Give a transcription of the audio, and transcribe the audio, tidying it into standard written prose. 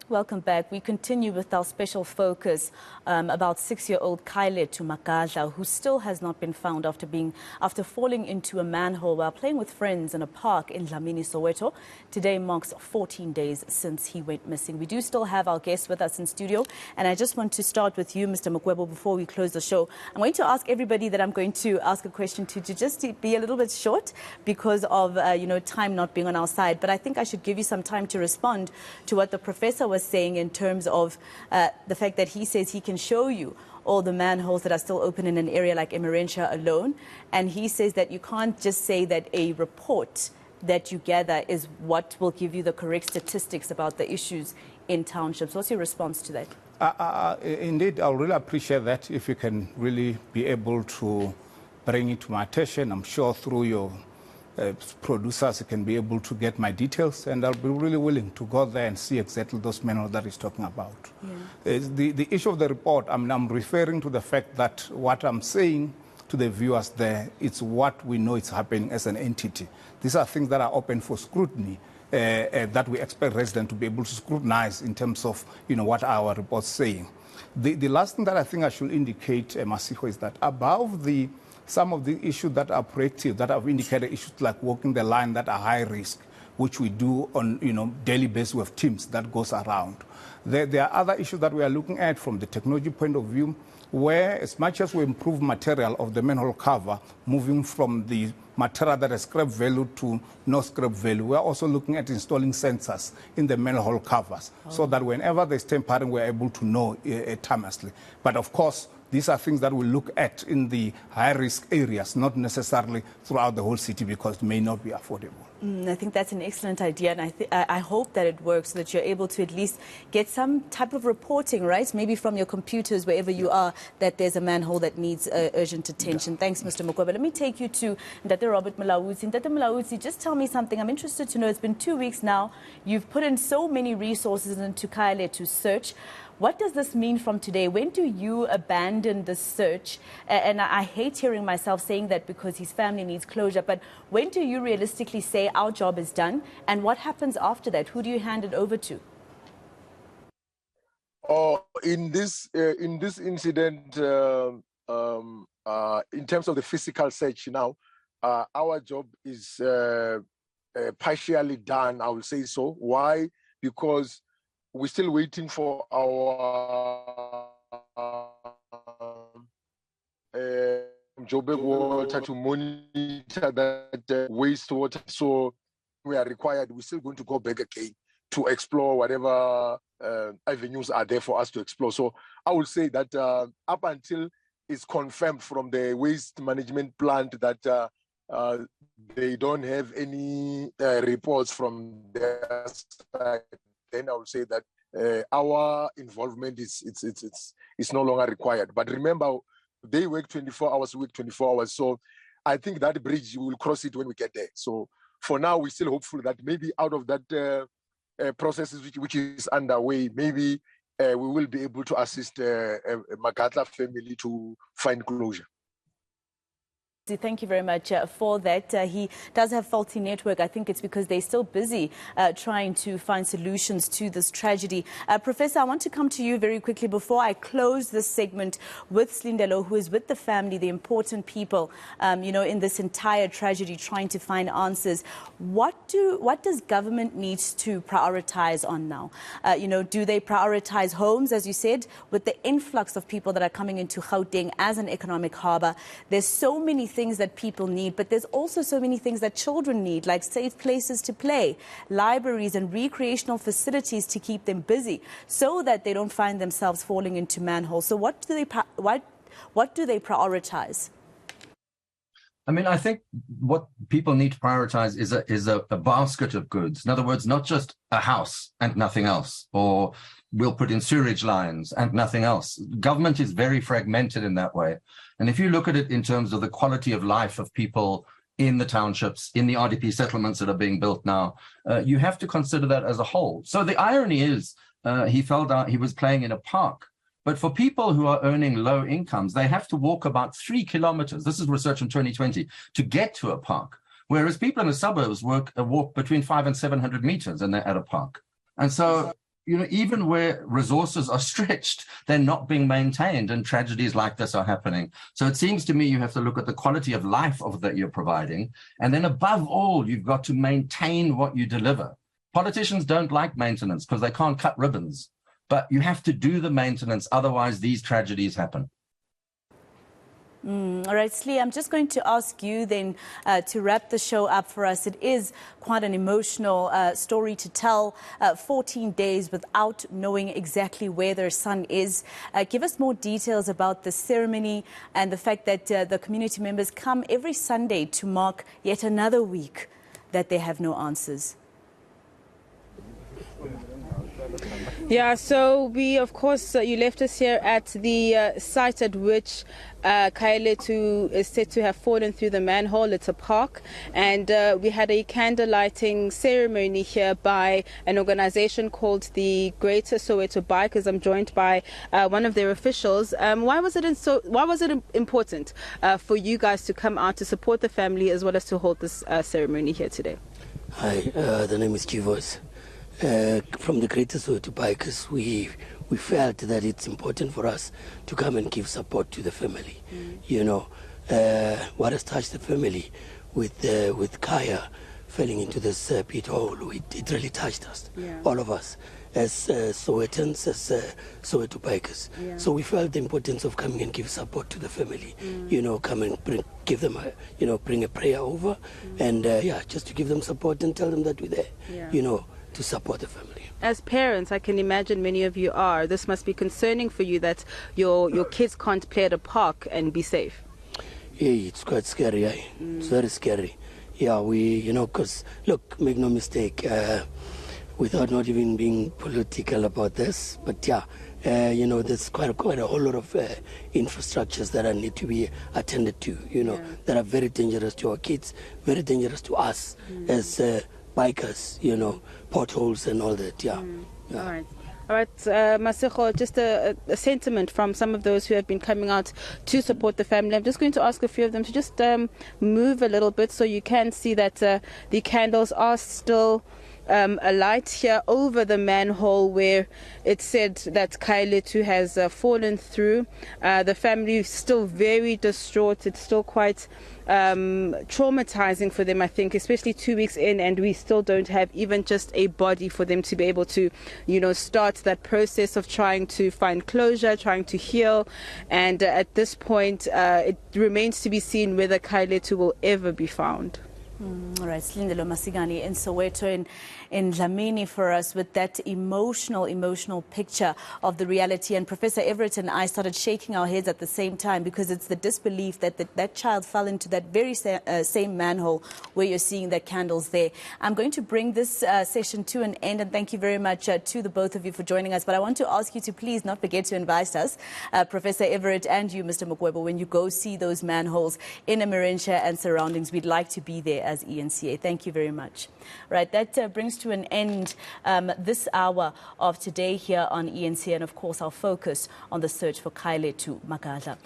Welcome back. We continue with our special focus about 6-year-old Khayalethu Magadla, who still has not been found after falling into a manhole while playing with friends in a park in Dlamini, Soweto. Today marks 14 days since he went missing. We do still have our guest with us in studio, and I just want to start with you, Mr. Mokwebo, before we close the show. I'm going to ask everybody that I'm going to ask a question to just be a little bit short because of time not being on our side. But I think I should give you some time to respond to what the professor was saying in terms of the fact that he says he can show you all the manholes that are still open in an area like eMarentia alone. And he says that you can't just say that a report that you gather is what will give you the correct statistics about the issues in townships. What's your response to that? Indeed, I'll really appreciate that if you can really be able to bring it to my attention. I'm sure through your producers can be able to get my details, and I'll be really willing to go there and see exactly those manholes that he's talking about. Yeah. The issue of the report, I'm referring to the fact that what I'm saying to the viewers there, it's what we know is happening as an entity. These are things that are open for scrutiny, that we expect residents to be able to scrutinize in terms of what our report's saying. The last thing that I think I should indicate, Masiho, is that above some of the issues that are proactive, that have indicated issues like walking the line that are high risk, which we do on daily basis with teams that goes around. There are other issues that we are looking at from the technology point of view, where as much as we improve material of the manhole cover, moving from the material that has scrap value to no scrap value, we are also looking at installing sensors in the manhole covers so that whenever there's tampering, we're able to know timelessly. But of course, these are things that we look at in the high-risk areas, not necessarily throughout the whole city because it may not be affordable. I think that's an excellent idea, and I hope that it works so that you're able to at least get some type of reporting, right? Maybe from your computers, wherever you are, that there's a manhole that needs urgent attention. Yeah. Thanks, Mr. Mokwebo. Let me take you to Ndate Robert Mlaudzi. Ndate Mlaudzi, just tell me something. I'm interested to know, it's been 2 weeks now. You've put in so many resources into Khayalethu's search. What does this mean from today? When do you abandon the search? And I hate hearing myself saying that because his family needs closure, but when do you realistically say our job is done? And what happens after that? Who do you hand it over to? In this incident, in terms of the physical search now, our job is partially done, I will say so. Why? Because we're still waiting for our Joburg water to monitor that wastewater. So we are required, we're still going to go back again to explore whatever avenues are there for us to explore. So I would say that up until it's confirmed from the waste management plant that they don't have any reports from their side, then I would say that our involvement is no longer required. But remember, they work 24 hours, we work 24 hours. So I think that bridge, we will cross it when we get there. So for now, we're still hopeful that maybe out of that process which is underway, maybe we will be able to assist Magadla family to find closure. Thank you very much for that. He does have faulty network. I think it's because they're still busy trying to find solutions to this tragedy. Professor, I want to come to you very quickly before I close this segment with Slindelo, who is with the family, the important people, in this entire tragedy, trying to find answers. What does government need to prioritize on now? Do they prioritize homes, as you said, with the influx of people that are coming into Gauteng as an economic harbor? There's so many things that people need, but there's also so many things that children need, like safe places to play, libraries and recreational facilities to keep them busy so that they don't find themselves falling into manholes. So what do they prioritize? I mean, I think what people need to prioritize is a basket of goods. In other words, not just a house and nothing else, or we'll put in sewage lines and nothing else. Government is very fragmented in that way. And if you look at it in terms of the quality of life of people in the townships, in the RDP settlements that are being built now, you have to consider that as a whole. So the irony is he fell down, he was playing in a park. But for people who are earning low incomes, they have to walk about 3 kilometers. This is research from 2020 to get to a park. Whereas people in the suburbs walk between 500 and 700 meters and they're at a park. And so even where resources are stretched, they're not being maintained, and tragedies like this are happening. So it seems to me you have to look at the quality of life that you're providing, and then above all, you've got to maintain what you deliver. Politicians don't like maintenance because they can't cut ribbons, but you have to do the maintenance, otherwise these tragedies happen. All right, Slee, I'm just going to ask you then to wrap the show up for us. It is quite an emotional story to tell, 14 days without knowing exactly where their son is. Give us more details about the ceremony and the fact that the community members come every Sunday to mark yet another week that they have no answers. Yeah, so we, of course, you left us here at the site at which Khayalethu is said to have fallen through the manhole. It's a park, and we had a candle lighting ceremony here by an organization called the Greater Soweto Bikers. I'm joined by one of their officials. Why was it important for you guys to come out to support the family as well as to hold this ceremony here today? Hi, the name is Chivos. From the Greater Soweto Bikers, we felt that it's important for us to come and give support to the family. What has touched the family with Kaya falling into this pit hole, it really touched us, all of us, as Sowetans, as Soweto Bikers. Yeah. So we felt the importance of coming and give support to the family. Come and give them bring a prayer over, and just to give them support and tell them that we're there, to support the family. As parents, I can imagine many of you are. This must be concerning for you that your kids can't play at a park and be safe. Yeah, it's quite scary. It's very scary. Yeah, because look, make no mistake, without not even being political about this, but there's quite a whole lot of infrastructures that need to be attended to, that are very dangerous to our kids, very dangerous to us as bikers, potholes and all that, All right, Masego, just a sentiment from some of those who have been coming out to support the family. I'm just going to ask a few of them to just move a little bit so you can see that the candles are still alight here over the manhole where it said that Khayalethu has fallen through. The family is still very distraught. It's still quite traumatizing for them, I think, especially 2 weeks in, and we still don't have even just a body for them to be able to, start that process of trying to find closure, trying to heal. And at this point, it remains to be seen whether Khayalethu will ever be found. All right, Slindelo Masigani in Soweto in Dlamini for us with that emotional picture of the reality. And Professor Everett and I started shaking our heads at the same time because it's the disbelief that that child fell into that very same manhole where you're seeing the candles there. I'm going to bring this session to an end, and thank you very much to the both of you for joining us. But I want to ask you to please not forget to invite us, Professor Everett and you, Mr. Mukwebo, when you go see those manholes in Emirentia and surroundings. We'd like to be there as eNCA. Thank you very much. Right, that brings to an end this hour of today here on eNCA, and of course our focus on the search for Khayalethu Magadla.